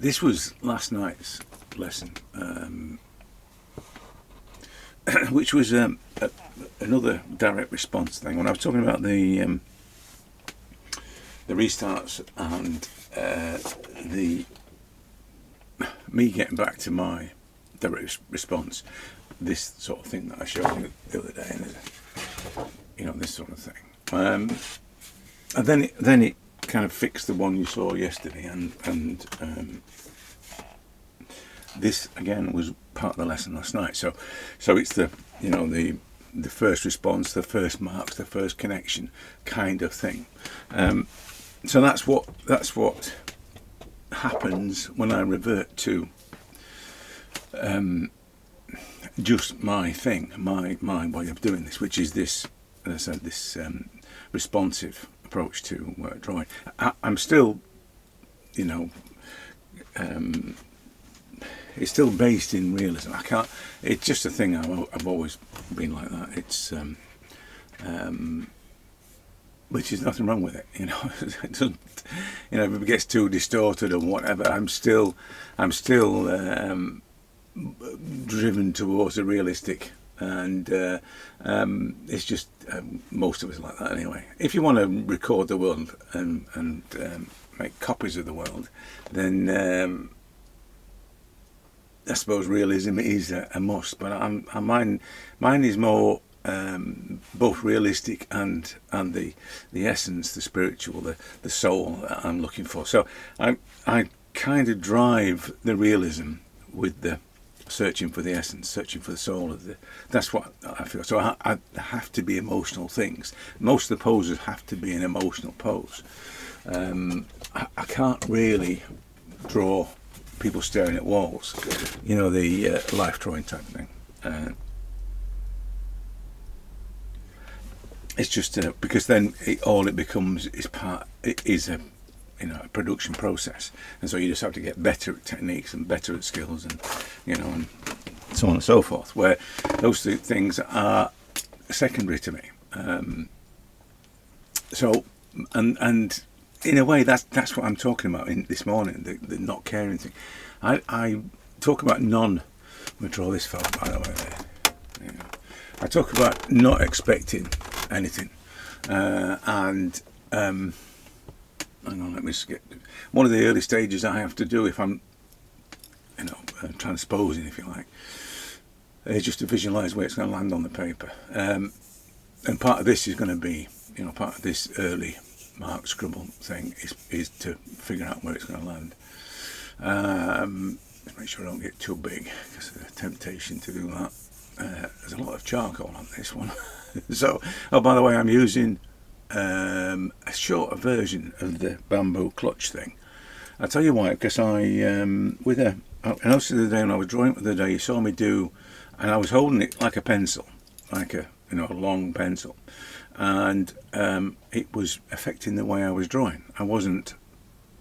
this was last night's lesson, which was another direct response thing. When I was talking about the restarts and the me getting back to my direct response, this sort of thing that I showed you the other day, this sort of thing. And then it kind of fixed the one you saw yesterday, and this again was part of the lesson last night. So it's the first response, the first marks, the first connection kind of thing. So that's what happens when I revert to just my thing, my way of doing this, which is this, as I said, this responsive approach to drawing. I'm still, it's still based in realism. I can't. It's just a thing. I've always been like that. It's which is nothing wrong with it. It doesn't. If it gets too distorted or whatever, I'm still driven towards the realistic, and it's just most of us like that anyway. If you want to record the world and make copies of the world, then I suppose realism is a must. But mine is more both realistic and the essence, the spiritual, the soul that I'm looking for. So I kind of drive the realism with the searching for the essence, searching for the soul of the. That's what I feel. So I have to be emotional things. Most of the poses have to be an emotional pose. I can't really draw people staring at walls, the life drawing type thing. It's just because then all it becomes is a production process, and so you just have to get better at techniques and better at skills, and and so on and so forth. Where those two things are secondary to me. So and in a way that's what I'm talking about in this morning, the not caring thing. I talk about I'm gonna draw this photo by the way. I talk about not expecting anything, and hang on, let me skip. One of the early stages I have to do if I'm, transposing, if you like, is just to visualise where it's going to land on the paper. And part of this is going to be, part of this early mark scribble thing is to figure out where it's going to land. Make sure I don't get too big, because there's a temptation to do that. There's a lot of charcoal on this one. So, by the way, I'm using a shorter version of the bamboo clutch thing. I'll tell you why, because I noticed the other day when I was drawing it the other day, you saw me do, and I was holding it like a pencil, like a long pencil, and it was affecting the way I was drawing. I wasn't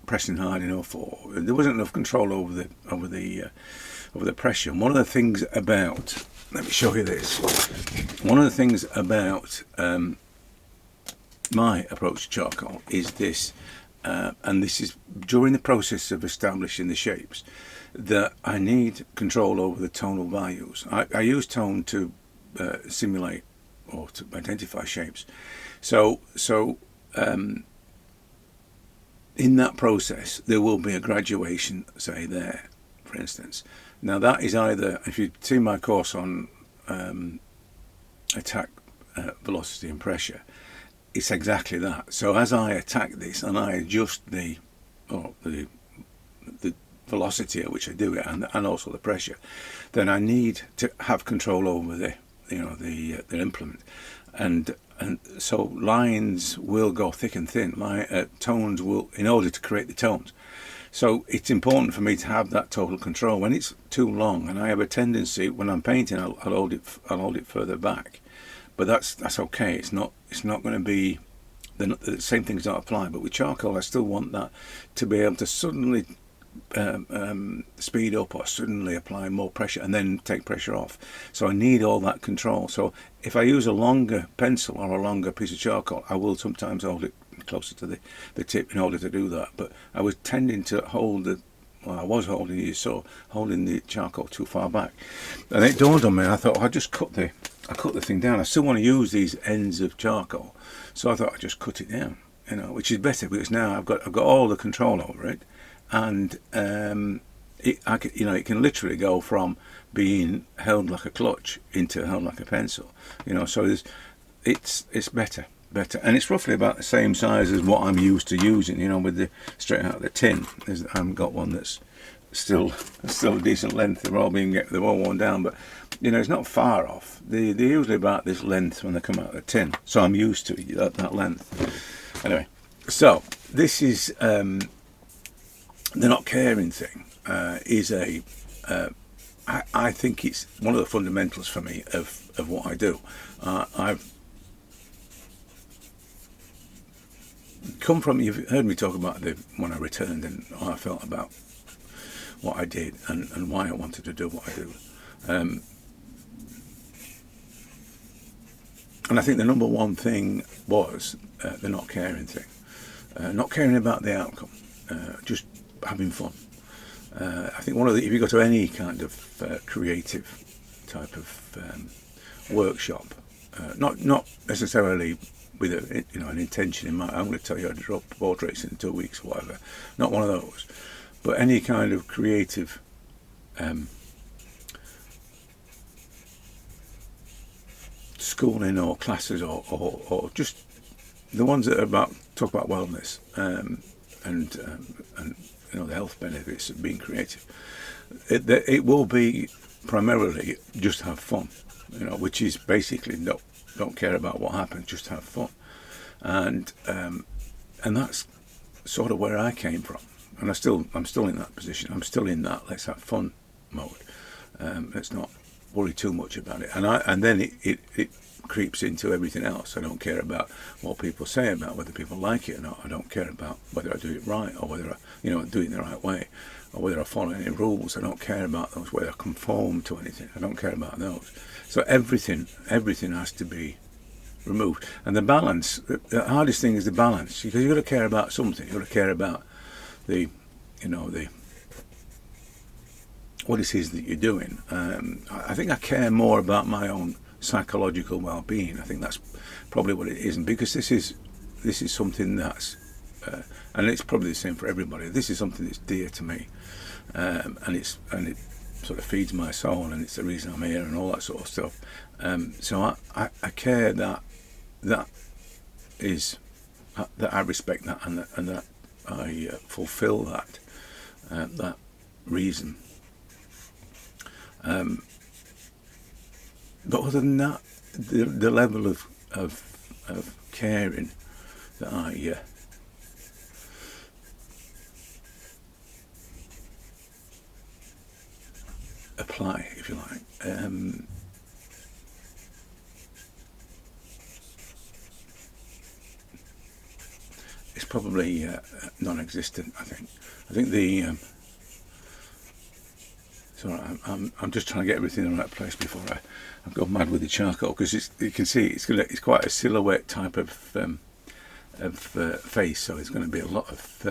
pressing hard enough, or there wasn't enough control over the pressure. And one of the things about, let me show you this. One of the things about my approach to charcoal is this, and this is during the process of establishing the shapes, that I need control over the tonal values. I use tone to simulate or to identify shapes. So in that process, there will be a graduation, say there, for instance. Now that is either, if you see my course on attack, velocity and pressure, it's exactly that. So as I attack this and I adjust the velocity at which I do it, and also the pressure, then I need to have control over the implement, and so lines will go thick and thin. My tones will, in order to create the tones. So it's important for me to have that total control. When it's too long, and I have a tendency when I'm painting, I'll hold it further back, but that's okay. It's not going to be the same things don't apply. But with charcoal, I still want that to be able to suddenly speed up or suddenly apply more pressure and then take pressure off. So I need all that control. So if I use a longer pencil or a longer piece of charcoal, I will sometimes hold it closer to the tip in order to do that. But I was tending to hold well, I was holding you saw holding the charcoal too far back, and it dawned on me. I thought, I just cut the thing down. I still want to use these ends of charcoal, so I thought I'd just cut it down. Which is better because now I've got all the control over it, and it can literally go from being held like a clutch into held like a pencil. So it's better, and it's roughly about the same size as what I'm used to using. With the straight out of the tin. I haven't got one that's still a decent length. They're all worn down, but it's not far off. They're usually about this length when they come out of the tin, so I'm used to that length. Anyway, so this is the not caring thing. I think it's one of the fundamentals for me of what I do. I've come from, you've heard me talk about when I returned and how I felt about what I did and why I wanted to do what I do. And I think the number one thing was the not caring thing. Not caring about the outcome, just having fun. I think if you go to any kind of creative type of workshop, not necessarily with an intention in mind. I'm going to tell you how to draw portraits in 2 weeks or whatever. Not one of those, but any kind of creative schooling or classes or just the ones that are talk about wellness and the health benefits of being creative. It will be primarily just have fun, which is basically don't care about what happens, just have fun, and that's sort of where I came from, and I'm still in that position. I'm still in that let's have fun mode. Let's not worry too much about it, and then it creeps into everything else. I don't care about what people say about whether people like it or not. I don't care about whether I do it right or whether I do it in the right way or whether I follow any rules. I don't care about those, whether I conform to anything. I don't care about those. So everything has to be removed. And the balance, the hardest thing is the balance, because you've got to care about something. You've got to care about what it is that you're doing. I think I care more about my own psychological well-being. I think that's probably what it is, and because this is something that's and it's probably the same for everybody. This is something that's dear to me, and it sort of feeds my soul, and it's the reason I'm here and all that sort of stuff. So I care that I respect that and that I fulfil that reason. But other than that, the level of caring that I apply, if you like, it's probably non-existent. I think the so I'm just trying to get everything in the right place before I go mad with the charcoal, because you can see it's quite a silhouette type of face, so there's going to be a lot of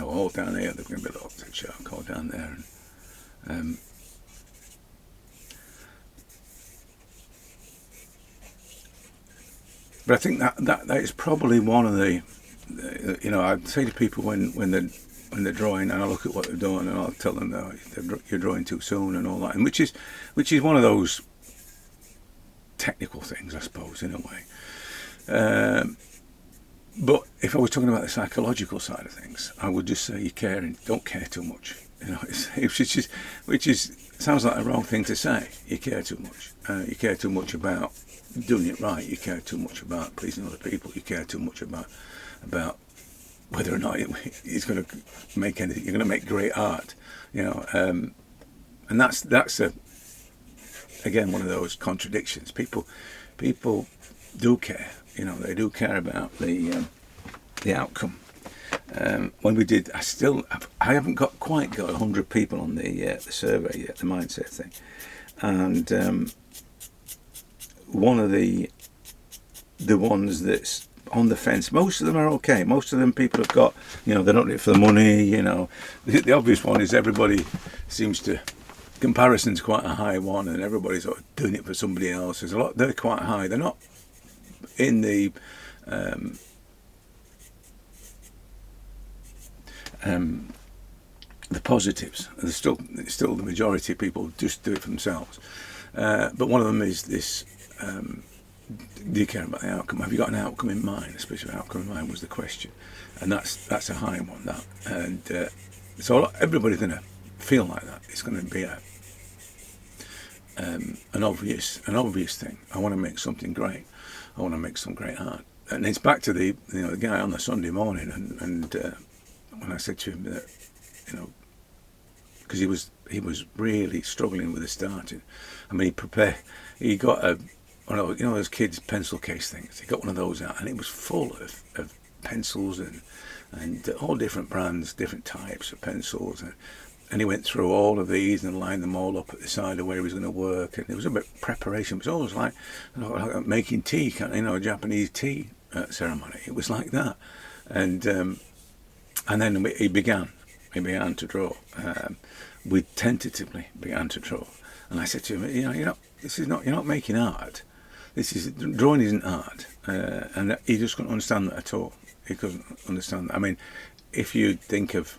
all down here. There's going to be a lot of charcoal down there, and but I think that is probably one of the I'd say to people when they're drawing, and I look at what they're doing, and I'll tell them, no, you're drawing too soon and all that, and which is one of those technical things, I suppose, in a way. But if I was talking about the psychological side of things, I would just say don't care too much. Which sounds like a wrong thing to say. You care too much. You care too much about doing it right. You care too much about pleasing other people. You care too much about whether or not it's going to make anything. You're going to make great art, and that's again one of those contradictions. People do care, they do care about the outcome. When we did, I haven't quite got 100 people on the survey yet, the mindset thing, and one of the ones that's on the fence. Most of them are okay. Most of them people have got, you know, they're not in it for the money. You know, the obvious one is everybody seems to. Comparison's quite a high one, and everybody's sort of doing it for somebody else. There's a lot. They're quite high. They're not in the positives. There's still the majority of people just do it for themselves. But one of them is this. Do you care about the outcome? Have you got an outcome in mind? A specific outcome in mind was the question, and that's a high one. That, and so everybody's going to feel like that. It's going to be an obvious thing. I want to make something great. I want to make some great art. And it's back to the guy on the Sunday morning, and when I said to him that, you know, because he was really struggling with the starting. I mean, he got those kids' pencil case things. He got one of those out, and it was full of pencils and all different brands, different types of pencils, and he went through all of these and lined them all up at the side of where he was going to work. And it was a bit of preparation. It was almost like making tea, a Japanese tea ceremony. It was like that. And then he began to draw. We tentatively began to draw. And I said to him, you're not making art. Drawing isn't art. And he just couldn't understand that at all. He couldn't understand that. I mean, if you think of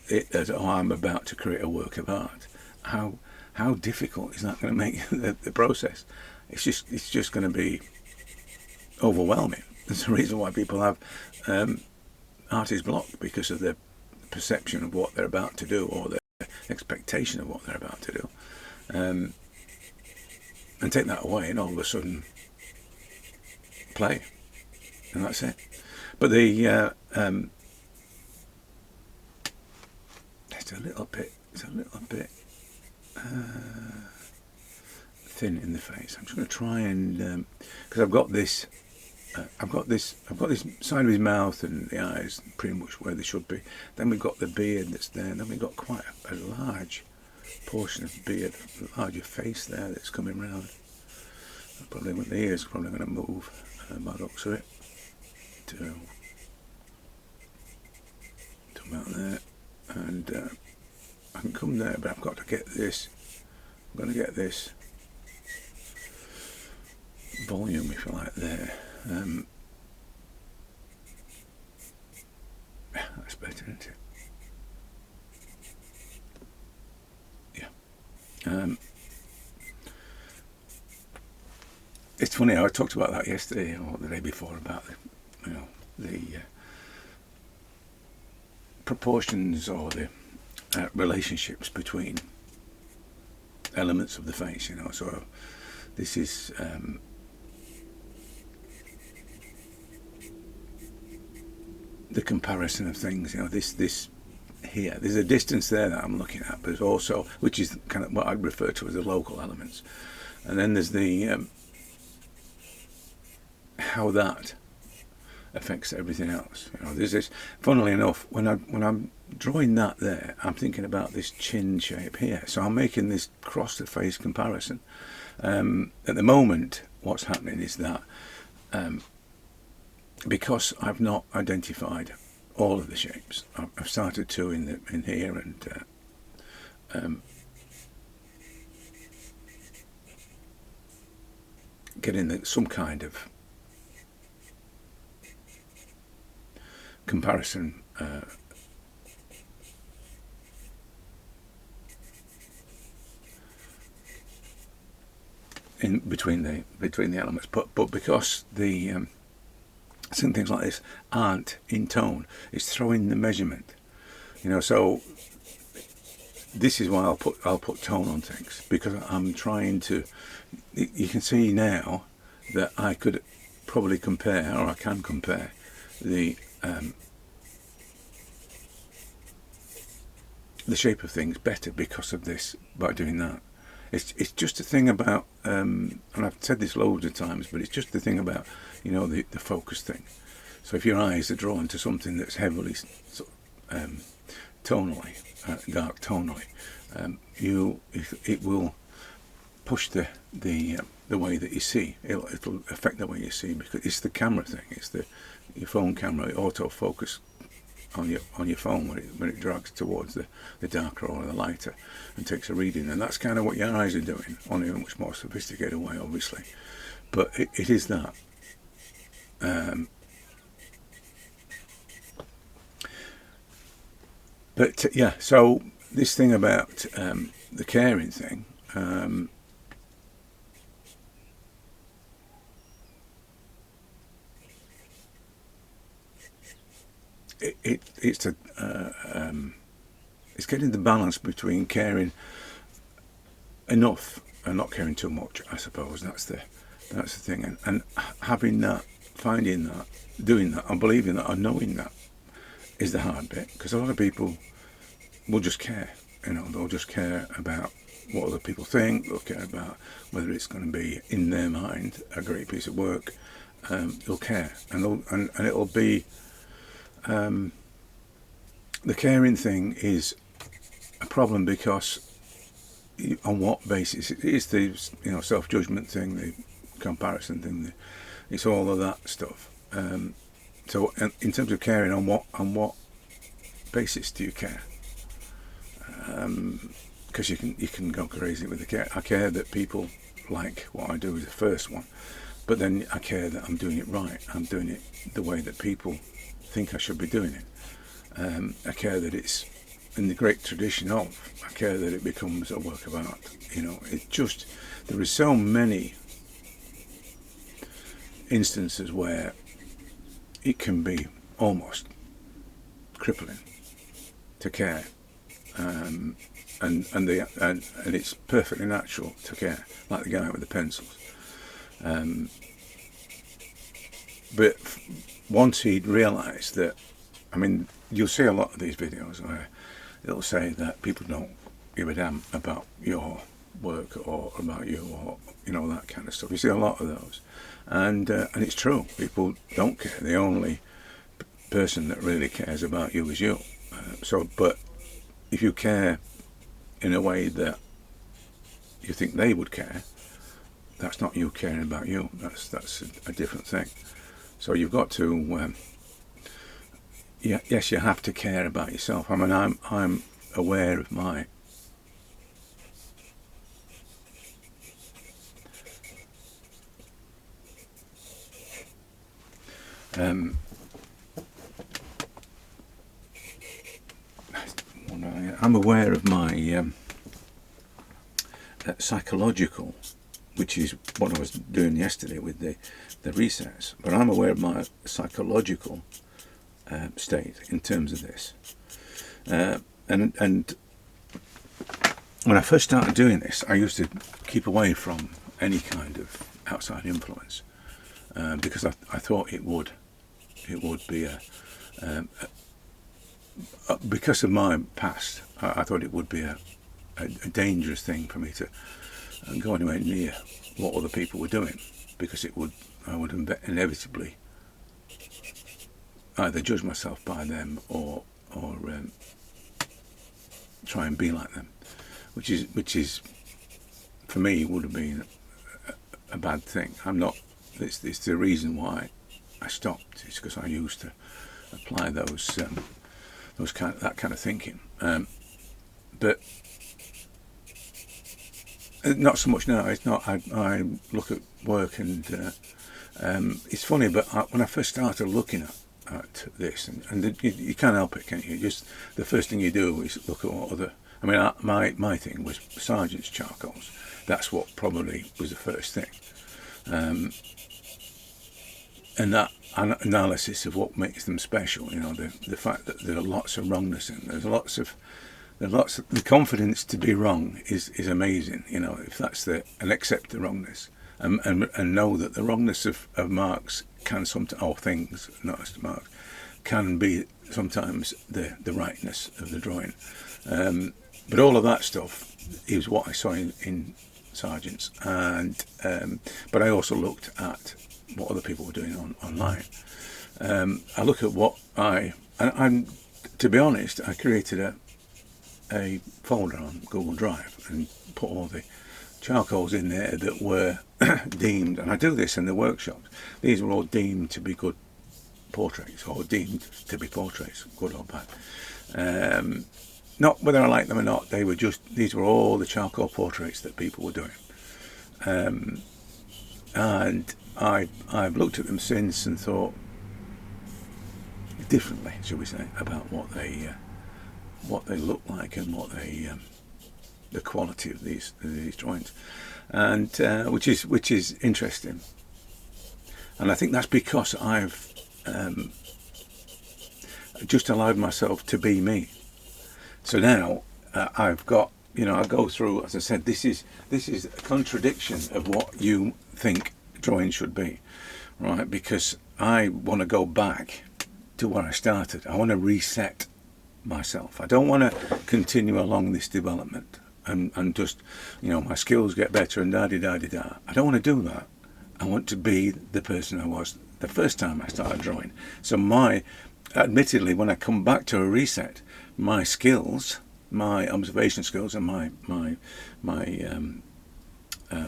it as, I'm about to create a work of art, how difficult is that going to make the process? It's just going to be overwhelming. There's a reason why people have artist block, because of their perception of what they're about to do, or their expectation of what they're about to do. And take that away, and all of a sudden play, and that's it. But it's a little bit thin in the face. I'm just going to try and because I've got this side of his mouth and the eyes pretty much where they should be. Then we've got the beard that's there. And then we've got quite a large portion of beard, a larger face there that's coming round. Probably with the ears probably going to move by the looks of it to about there, and I can come there, but I've got to get this. I'm going to get this volume, if you like, there. That's better, isn't it? Yeah. It's funny. I talked about that yesterday or the day before about the proportions or the relationships between elements of the face. So this is. The comparison of things, this here, there's a distance there that I'm looking at, but there's also, which is kind of what I'd refer to as the local elements, and then there's the how that affects everything else. There's this. Funnily enough, when I'm drawing that there, I'm thinking about this chin shape here. So I'm making this cross the face comparison. At the moment, what's happening is that. Because I've not identified all of the shapes, I've started to in here, and getting some kind of comparison in between the elements, but because some things like this aren't in tone, it's throwing the measurement, so this is why I'll put tone on things, because I'm trying to. You can see now that I could probably compare, or I can compare the shape of things better because of this, by doing that. It's just a thing about, and I've said this loads of times, but it's just the thing about, the focus thing. So if your eyes are drawn to something that's heavily tonally, dark tonally, it will push the way that you see. It'll affect the way you see, because it's the camera thing. It's your phone camera. It autofocus on your phone when it drags towards the darker or the lighter and takes a reading, and that's kind of what your eyes are doing, on a much more sophisticated way, obviously. But it is that. But yeah, so this thing about the caring thing. It's getting the balance between caring enough and not caring too much, I suppose. That's the thing, and having that, finding that, doing that, and believing that, and knowing that is the hard bit, because a lot of people will just care. They'll just care about what other people think. They'll care about whether it's going to be, in their mind, a great piece of work. They'll care, and it'll be. The caring thing is a problem because, on what basis? It is the self-judgment thing, the comparison thing. It's all of that stuff. So, in terms of caring, on what basis do you care? Because you can go crazy with the care. I care that people like what I do, is the first one, but then I care that I'm doing it right. I'm doing it the way that people think I should be doing it. I care that it's in the great tradition of. I care that it becomes a work of art. It just, there is so many instances where it can be almost crippling to care, and it's perfectly natural to care, like the guy with the pencils. But once he'd realised that, you'll see a lot of these videos where it'll say that people don't give a damn about your work or about you, or that kind of stuff. You see a lot of those, and it's true. People don't care. The only person that really cares about you is you. But if you care in a way that you think they would care, that's not you caring about you. That's a different thing. So you've got to, yes, you have to care about yourself. I'm aware of my I'm aware of my psychological, which is what I was doing yesterday with the resets. But I'm aware of my psychological state in terms of this. And when I first started doing this, I used to keep away from any kind of outside influence, because I thought it would be because of my past. I thought it would be a dangerous thing for me to go anywhere near what other people were doing, because I would inevitably either judge myself by them or try and be like them, which is for me would have been a bad thing. It's the reason why I stopped. It's because I used to apply that kind of thinking, but not so much now. It's not. I look at work, and it's funny, but when I first started looking at this, and you can't help it, can you? Just the first thing you do is look at what other. My thing was Sargent's charcoals. That's what probably was the first thing, and that analysis of what makes them special. The fact that there are lots of wrongness in. There's lots of the confidence to be wrong is amazing. If that's and accept the wrongness, and know that the wrongness of marks can sometimes, or things, not just marks, can be sometimes the rightness of the drawing. But all of that stuff is what I saw in Sargent's, and but I also looked at what other people were doing online. I look at what I'm to be honest, I created a folder on Google Drive and put all the charcoals in there that were deemed, and I do this in the workshops, these were all deemed to be good portraits, or deemed to be portraits, good or bad. Not whether I like them or not, these were all the charcoal portraits that people were doing. And I've looked at them since and thought differently, shall we say, about what they look like and what the quality of these drawings, and which is interesting. And I think that's because I've just allowed myself to be me. So now I've got, I go through, as I said, this is a contradiction of what you think drawing should be, right? Because I want to go back to where I started. I want to reset myself. I don't want to continue along this development and just, my skills get better and da-di-da-di-da. I don't want to do that. I want to be the person I was the first time I started drawing. So admittedly, when I come back to a reset, my skills, my observation skills, and my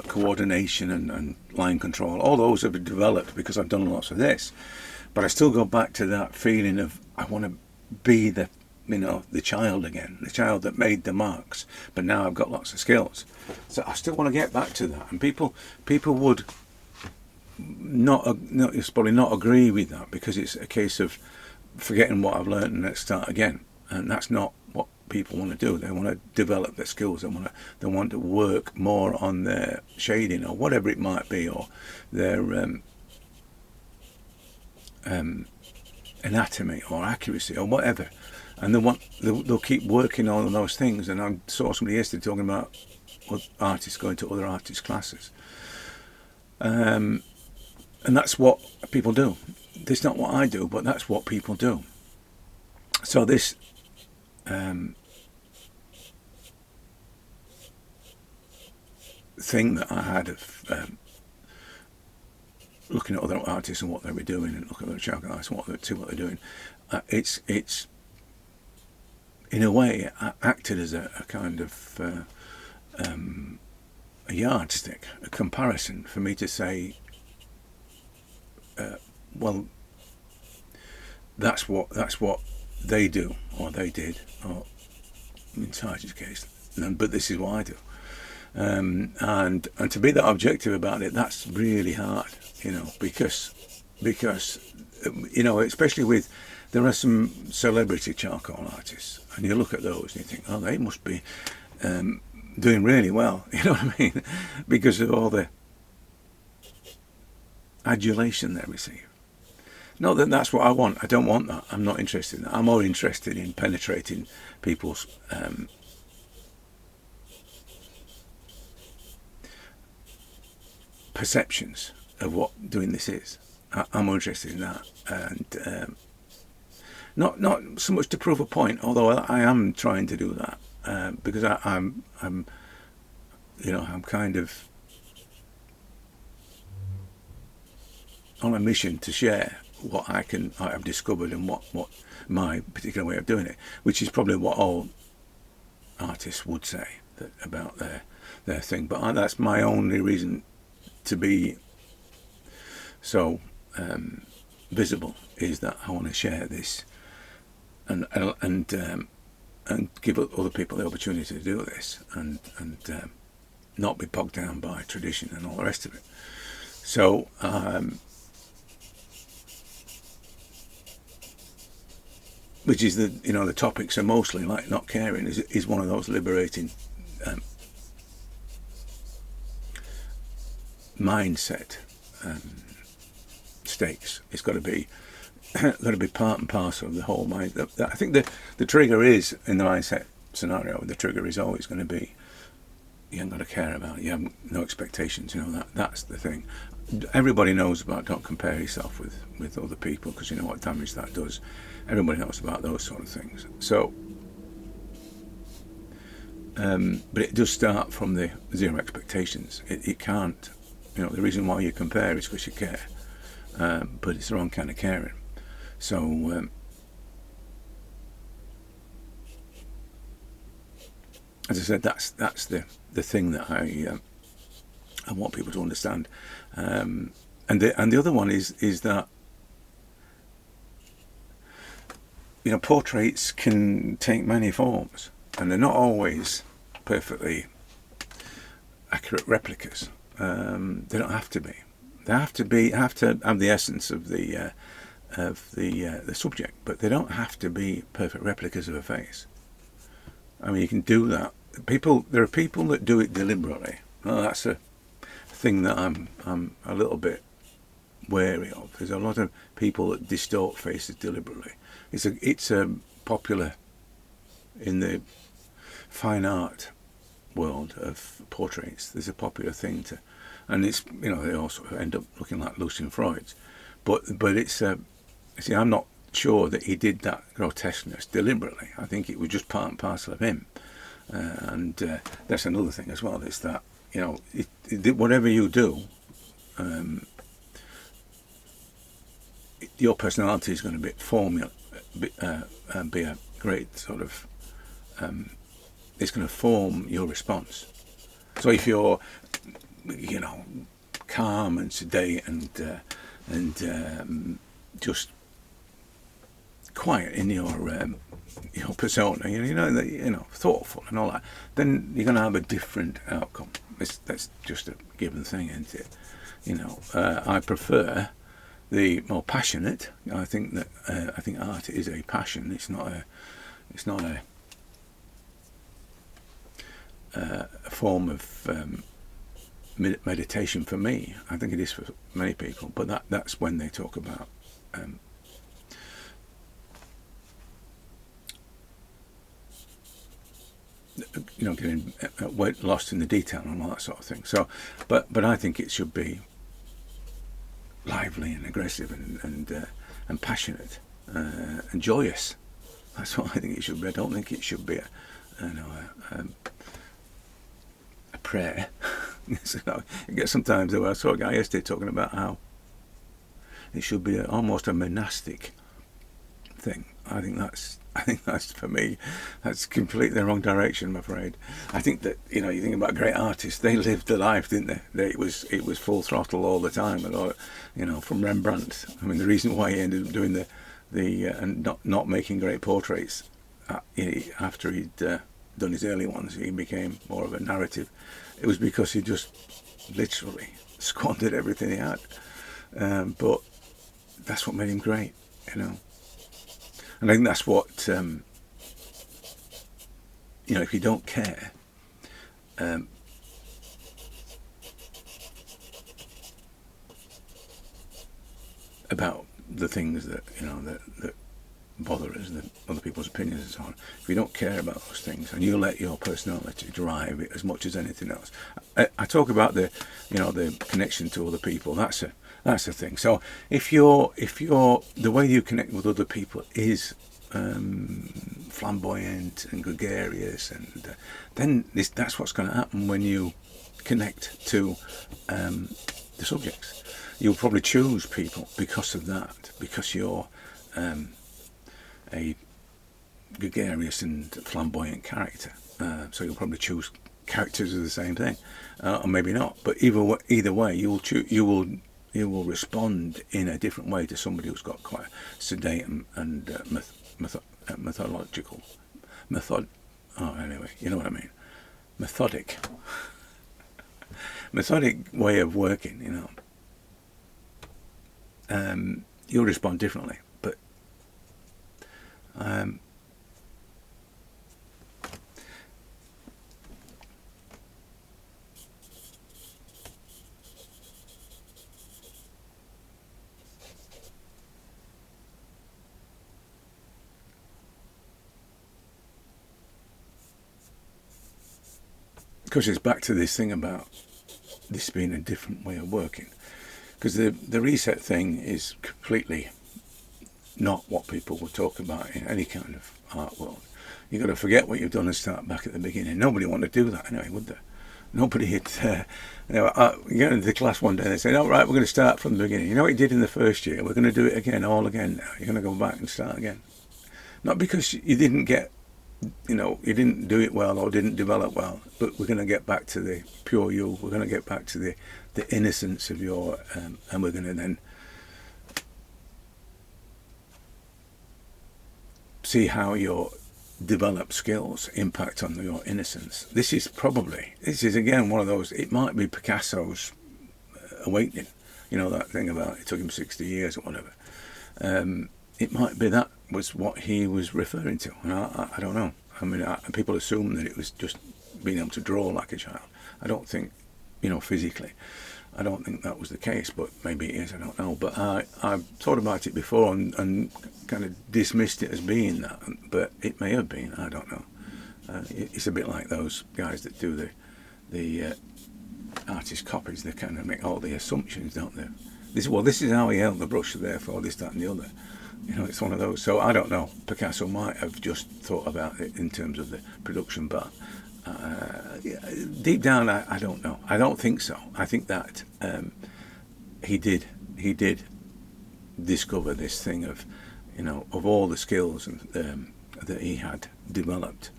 coordination and line control, all those have been developed because I've done lots of this. But I still go back to that feeling of I want to be the child again, the child that made the marks. But now I've got lots of skills, so I still want to get back to that. And people would probably not agree with that, because it's a case of forgetting what I've learned and let's start again. And that's not what people want to do. They want to develop their skills. They want to work more on their shading or whatever it might be, or their anatomy or accuracy or whatever. And they'll keep working on those things. And I saw somebody yesterday talking about artists going to other artist classes. And that's what people do. That's not what I do, but that's what people do. So this thing that I had of looking at other artists and what they were doing, and looking at the charcoal artists and what they're doing, it's in a way acted as a kind of a yardstick, a comparison for me to say, well, that's what they do, or they did, or in Sarge's case, but this is what I do. And to be that objective about it, that's really hard, because especially with, there are some celebrity charcoal artists, and you look at those and you think, oh, they must be doing really well, you know what I mean, because of all the adulation they receive. Not that that's what I want. I don't want that. I'm not interested in that. I'm more interested in penetrating people's perceptions of what doing this is. I'm more interested in that, and not so much to prove a point, although I am trying to do that, because I'm kind of on a mission to share what I've discovered and what my particular way of doing it, which is probably what all artists would say about their thing. But that's my only reason to be so visible, is that I want to share this and give other people the opportunity to do this, and not be bogged down by tradition and all the rest of it. So which is the topics are mostly like not caring is one of those liberating mindset stakes. It's got to be part and parcel of the whole mind. I think the trigger is, in the mindset scenario, the trigger is always going to be, you haven't got to care about it. You have no expectations. That's the thing. Everybody knows about don't compare yourself with other people, because you know what damage that does. Everybody knows about those sort of things. So, but it does start from the zero expectations. It can't. The reason why you compare is because you care, but it's the wrong kind of caring. So, as I said, that's the thing that I want people to understand. And the other one is that, you know, portraits can take many forms, and they're not always perfectly accurate replicas. They don't have to be. They have to have the essence of the subject, but they don't have to be perfect replicas of a face. I mean, you can do that. There are people that do it deliberately. Well, that's a thing that I'm a little bit wary of. There's a lot of people that distort faces deliberately. It's a popular in the fine art world of portraits. There's a popular thing to, and it's, you know, they also end up looking like Lucian Freud's, but it's see, I'm not sure that he did that grotesqueness deliberately. I think it was just part and parcel of him, and that's another thing as well. Is that, you know, whatever you do, your personality is going to be a great sort of. It's going to form your response. So if you're, you know, calm and sedate and just quiet in your persona, you know, thoughtful and all that, then you're going to have a different outcome. That's just a given thing, isn't it? You know, I prefer the more passionate. I think art is a passion. It's not a form of meditation for me. I think it is for many people, but that's when they talk about you know, getting lost in the detail and all that sort of thing. So, but I think it should be lively and aggressive and passionate and joyous. That's what I think it should be. I don't think it should be a prayer. I get sometimes, I saw a guy yesterday talking about how it should be almost a monastic thing. I think that's for me, that's completely the wrong direction, I'm afraid. I think that, you know, you think about great artists, they lived the life, didn't they? It was full throttle all the time, and you know, from Rembrandt. I mean, the reason why he ended up doing the and not making great portraits after he'd done his early ones, he became more of a narrative. It was because he just literally squandered everything he had. But that's what made him great, you know. And I think that's what, you know, if you don't care, about the things that, you know, that bother us, the other people's opinions and so on, if you don't care about those things and you let your personality drive it as much as anything else. I talk about the connection to other people. That's a thing. So if you're the way you connect with other people is flamboyant and gregarious, and then that's what's going to happen when you connect to the subjects. You'll probably choose people because of that, because you're a gregarious and flamboyant character. So you'll probably choose characters of the same thing, or maybe not. But either way, you will respond in a different way to somebody who's got quite sedate and methodical. Anyway, you know what I mean. Methodic way of working. You know, you'll respond differently. But because it's back to this thing about this being a different way of working. Because the reset thing is completely not what people would talk about in any kind of art world. You've got to forget what you've done and start back at the beginning. Nobody wanted to do that anyway, would they? Nobody had, you get into the class one day and they say, all right, we're going to start from the beginning. You know what you did in the first year? We're going to do it again, all again now. You're going to go back and start again. Not because you didn't get you didn't do it well or didn't develop well, but we're going to get back to the pure you. We're going to get back to the innocence of your, and we're going to then see how your developed skills impact on your innocence. This is again one of those, it might be Picasso's awakening, that thing about it took him 60 years or whatever. It might be that was what he was referring to, and I don't know. I mean, people assume that it was just being able to draw like a child. I don't think, physically, I don't think that was the case, but maybe it is, I don't know. But I've thought about it before and kind of dismissed it as being that, but it may have been, I don't know. It's a bit like those guys that do the artist copies. They kind of make all the assumptions, don't they? This is how he held the brush, therefore this, that and the other. It's one of those. So I don't know. Picasso might have just thought about it in terms of the production, but deep down, I don't know. I don't think so. I think that he did discover this thing of, of all the skills that he had developed.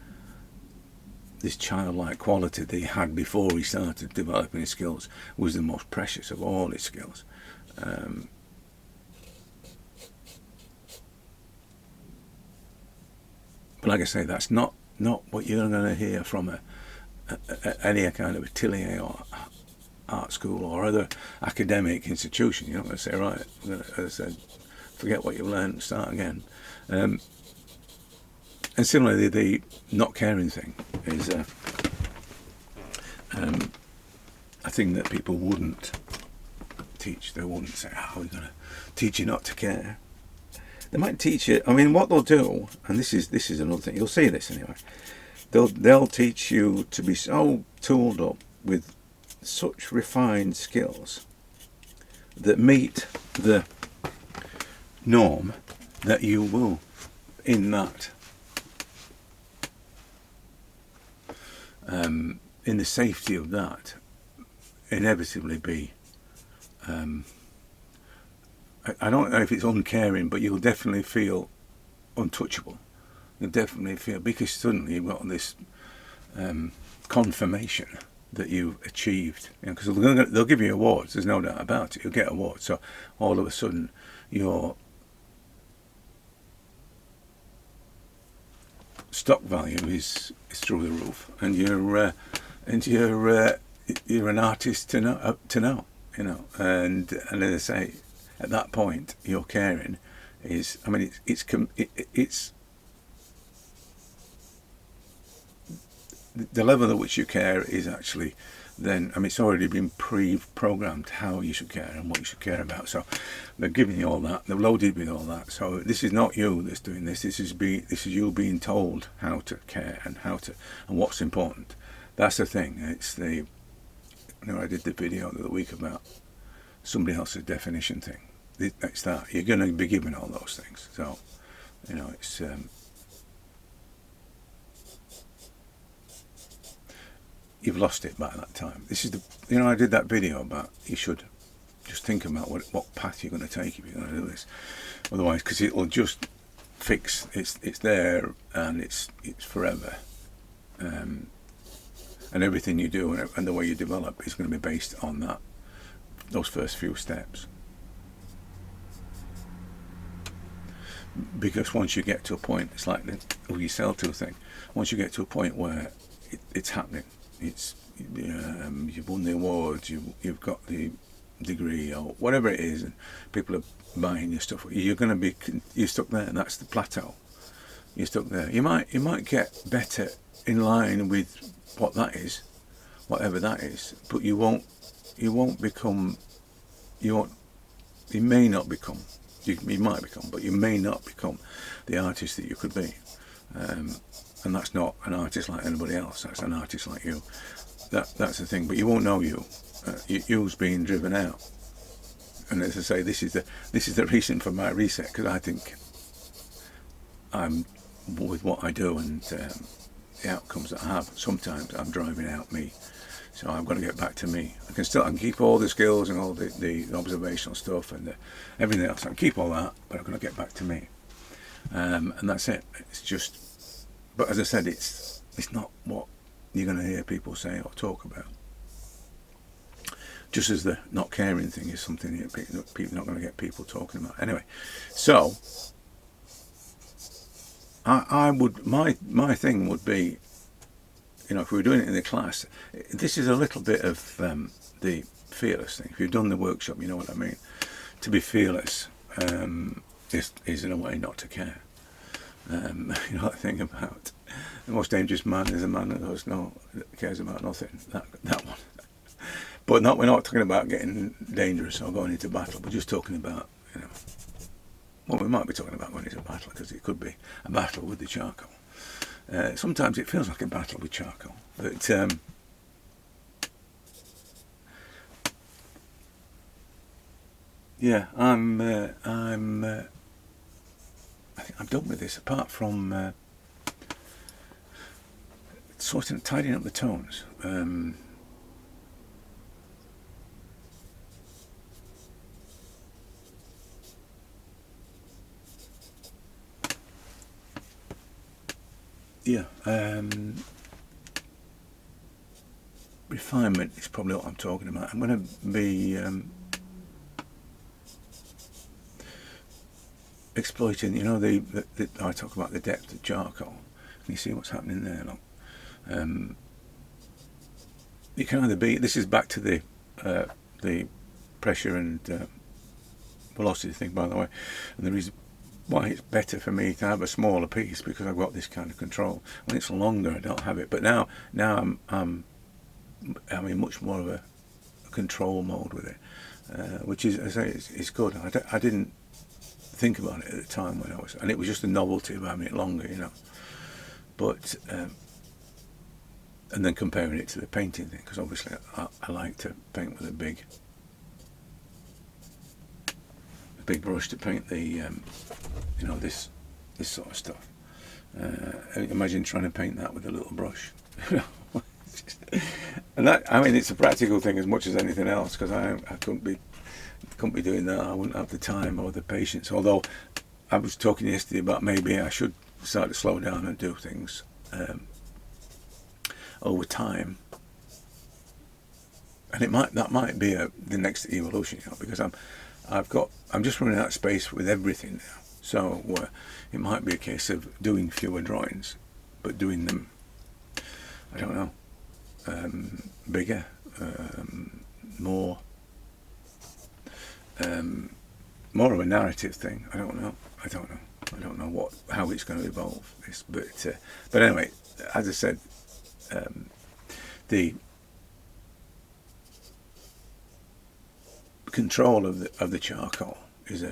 This childlike quality that he had before he started developing his skills was the most precious of all his skills. But like I say, that's not what you're going to hear from any kind of atelier or art school or other academic institution. You're not going to say, right, as I said, forget what you've learned, start again. And similarly, the not caring thing is a thing that people wouldn't teach. They wouldn't say, we're going to teach you not to care. They might teach you. I mean, what they'll do, and this is another thing. You'll see this anyway. They'll teach you to be so tooled up with such refined skills that meet the norm that you will, in that, in the safety of that, inevitably be. I don't know if it's uncaring, but you'll definitely feel untouchable. You'll definitely feel, because suddenly you've got this confirmation that you've achieved. Because they'll give you awards, there's no doubt about it. You'll get awards. So all of a sudden your stock value is through the roof, and you're an artist to know, and as I say, at that point, your caring is, I mean, it's the level at which you care is actually then, I mean, it's already been pre-programmed how you should care and what you should care about. So they're giving you all that, they're loaded with all that. So this is not you that's doing this. This is you being told how to care and what's important. That's the thing. It's the, I did the video the other week about somebody else's definition thing. It's that you're going to be given all those things. So, it's you've lost it by that time. This is the, I did that video about you should just think about what path you're going to take if you're going to do this. Otherwise, because it'll just fix. It's there and it's forever. And everything you do and the way you develop is going to be based on those first few steps. Because once you get to a point, it's like the who you sell to thing. Once you get to a point where it's happening, you've won the awards, you've got the degree or whatever it is, and people are buying your stuff. You're stuck there, and that's the plateau. You're stuck there. You might get better in line with what that is, whatever that is, but you won't become. You may not become. You might become, but you may not become the artist that you could be. And that's not an artist like anybody else. That's an artist like you. That's the thing. But you won't know you. You's being driven out. And as I say, this is the reason for my reset, because I think I'm with what I do and the outcomes that I have. Sometimes I'm driving out me. So I've got to get back to me. I can keep all the skills and all the observational stuff and everything else. I can keep all that, but I've got to get back to me. And that's it. It's just But as I said, it's not what you're going to hear people say or talk about. Just as the not caring thing is something that people not going to get people talking about. Anyway, so I would my thing would be, you know, if we were doing it in the class, this is a little bit of the fearless thing. If you've done the workshop, you know what I mean. To be fearless is in a way not to care. You know that thing about the most dangerous man is a man that cares about nothing. That one. But we're not talking about getting dangerous or going into battle. We're just talking about, you know, well, we might be talking about going into battle because it could be a battle with the charcoal. Sometimes it feels like a battle with charcoal, but yeah, I think I'm done with this. Apart from tidying up the tones. Yeah, refinement is probably what I'm talking about. I'm going to be exploiting, you know, I talk about the depth of charcoal. Can you see what's happening there? Look, you can either be. This is back to the pressure and velocity thing, by the way, and the reason why it's better for me to have a smaller piece, because I've got this kind of control. When it's longer, I don't have it. But now I'm in much more of a control mode with it, which is, as I say, it's good. I didn't think about it at the time when and it was just the novelty of having it longer, you know. But and then comparing it to the painting thing, because obviously I like to paint with a big brush to paint the you know, this sort of stuff. Imagine trying to paint that with a little brush. And that, I mean, it's a practical thing as much as anything else, because I couldn't be doing that. I wouldn't have the time or the patience. Although I was talking yesterday about maybe I should start to slow down and do things over time. And that might be the next evolution, you know, because I'm just running out of space with everything now. So it might be a case of doing fewer drawings, but doing them, I don't know, bigger, more of a narrative thing. I don't know how it's going to evolve this, but anyway, as I said, the control of the charcoal is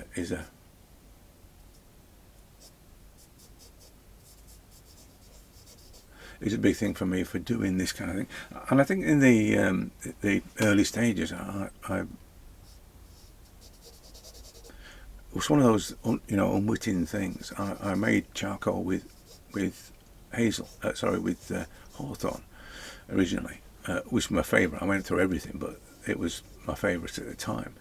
a big thing for me for doing this kind of thing. And I think in the early stages, I it was one of those unwitting things. I made charcoal with hazel, with hawthorn originally, which was my favourite. I went through everything, but it was my favourite at the time,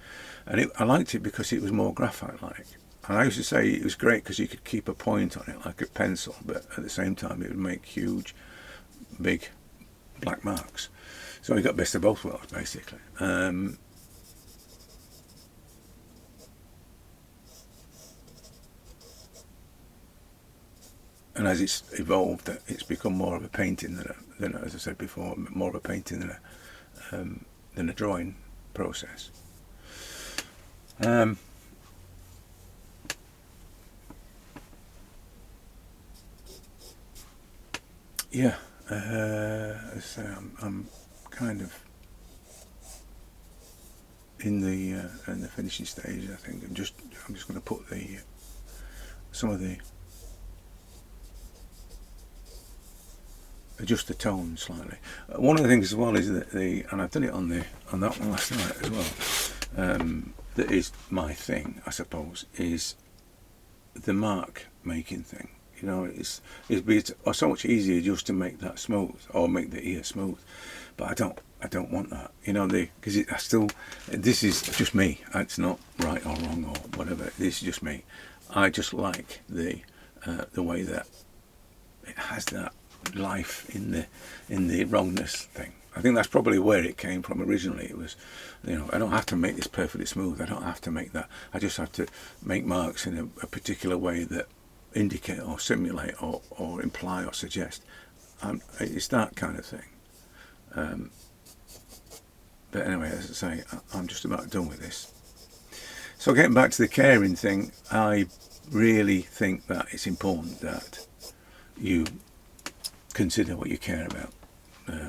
and I liked it because it was more graphite-like. And I used to say it was great because you could keep a point on it like a pencil, but at the same time it would make huge, big black marks. So we got best of both worlds, basically. And as it's evolved, it's become more of a painting than as I said before, more of a painting than a drawing process. Yeah, as I say, I'm kind of in the finishing stage. I think I'm just going to put some of the adjust the tone slightly. One of the things as well is that and I've done it on that one last night as well. That is my thing, I suppose, is the mark making thing. You know, it's so much easier just to make that smooth or make the ear smooth, but I don't want that. You know, because this is just me. It's not right or wrong or whatever. This is just me. I just like the way that it has that life in the wrongness thing. I think that's probably where it came from originally. It was, I don't have to make this perfectly smooth. I don't have to make that. I just have to make marks in a particular way that indicate or simulate or imply or suggest. It's that kind of thing. But anyway, as I say, I'm just about done with this. So getting back to the caring thing, I really think that it's important that you consider what you care about.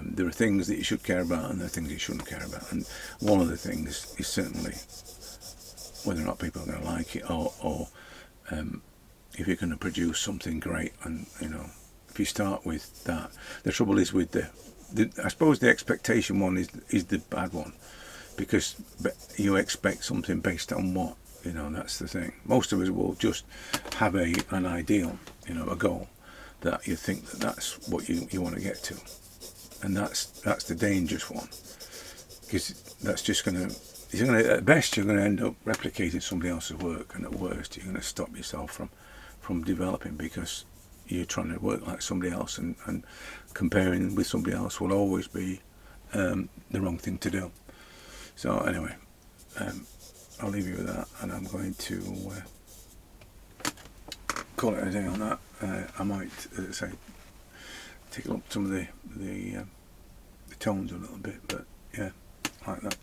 There are things that you should care about and there are things you shouldn't care about. And one of the things is certainly whether or not people are going to like it, or if you're going to produce something great. And if you start with that, the trouble is with I suppose the expectation one is the bad one, because you expect something based on what, that's the thing. Most of us will just have an ideal, a goal that you think that's what you want to get to. And that's the dangerous one, because that's just at best you're going to end up replicating somebody else's work, and at worst you're going to stop yourself from developing, because you're trying to work like somebody else, and comparing with somebody else will always be the wrong thing to do. So anyway, I'll leave you with that, and I'm going to call it a day on that. I might, as I say, take up some of the tones a little bit, but yeah, like that.